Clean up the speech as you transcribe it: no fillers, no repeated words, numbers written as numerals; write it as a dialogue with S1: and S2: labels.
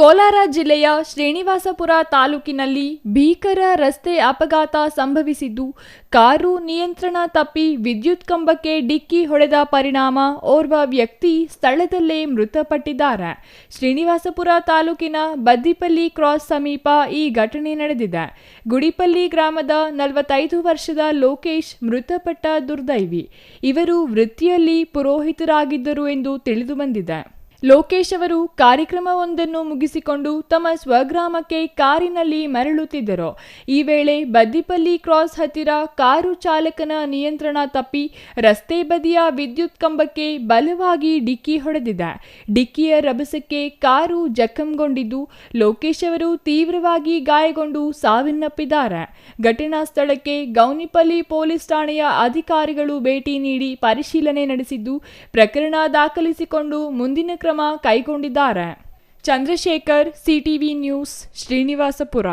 S1: ಕೋಲಾರ ಜಿಲ್ಲೆಯ ಶ್ರೀನಿವಾಸಪುರ ತಾಲೂಕಿನಲ್ಲಿ ಭೀಕರ ರಸ್ತೆ ಅಪಘಾತ ಸಂಭವಿಸಿದ್ದು, ಕಾರು ನಿಯಂತ್ರಣ ತಪ್ಪಿ ವಿದ್ಯುತ್ ಕಂಬಕ್ಕೆ ಡಿಕ್ಕಿ ಹೊಡೆದ ಪರಿಣಾಮ ಓರ್ವ ವ್ಯಕ್ತಿ ಸ್ಥಳದಲ್ಲೇ ಮೃತಪಟ್ಟಿದ್ದಾರೆ. ಶ್ರೀನಿವಾಸಪುರ ತಾಲೂಕಿನ ಬದ್ದಿಪಲ್ಲಿ ಕ್ರಾಸ್ ಸಮೀಪ ಈ ಘಟನೆ ನಡೆದಿದೆ. ಗುಡಿಪಲ್ಲಿ ಗ್ರಾಮದ 45 ವರ್ಷದ ಲೋಕೇಶ್ ಮೃತಪಟ್ಟ ದುರ್ದೈವಿ. ಇವರು ವೃತ್ತಿಯಲ್ಲಿ ಪುರೋಹಿತರಾಗಿದ್ದರು ಎಂದು ತಿಳಿದುಬಂದಿದೆ. ಲೋಕೇಶ್ ಅವರು ಕಾರ್ಯಕ್ರಮವೊಂದನ್ನು ಮುಗಿಸಿಕೊಂಡು ತಮ್ಮ ಸ್ವಗ್ರಾಮಕ್ಕೆ ಕಾರಿನಲ್ಲಿ ಮರಳುತ್ತಿದ್ದರು. ಈ ವೇಳೆ ಬದ್ದಿಪಲ್ಲಿ ಕ್ರಾಸ್ ಹತ್ತಿರ ಕಾರು ಚಾಲಕನ ನಿಯಂತ್ರಣ ತಪ್ಪಿ ರಸ್ತೆ ಬದಿಯ ವಿದ್ಯುತ್ ಕಂಬಕ್ಕೆ ಬಲವಾಗಿ ಡಿಕ್ಕಿ ಹೊಡೆದಿದೆ. ಡಿಕ್ಕಿಯ ರಭಸಕ್ಕೆ ಕಾರು ಜಖಂಗೊಂಡಿದ್ದು, ಲೋಕೇಶ್ ಅವರು ತೀವ್ರವಾಗಿ ಗಾಯಗೊಂಡು ಸಾವನ್ನಪ್ಪಿದ್ದಾರೆ. ಘಟನಾ ಸ್ಥಳಕ್ಕೆ ಗೌನಿಪಲ್ಲಿ ಪೊಲೀಸ್ ಠಾಣೆಯ ಅಧಿಕಾರಿಗಳು ಭೇಟಿ ನೀಡಿ ಪರಿಶೀಲನೆ ನಡೆಸಿದ್ದು, ಪ್ರಕರಣ ದಾಖಲಿಸಿಕೊಂಡು ಮುಂದಿನ ಕ್ರಮ ಕೈಗೊಂಡಿದ್ದಾರೆ. Chandrashekar, CTV news, Srinivaspur.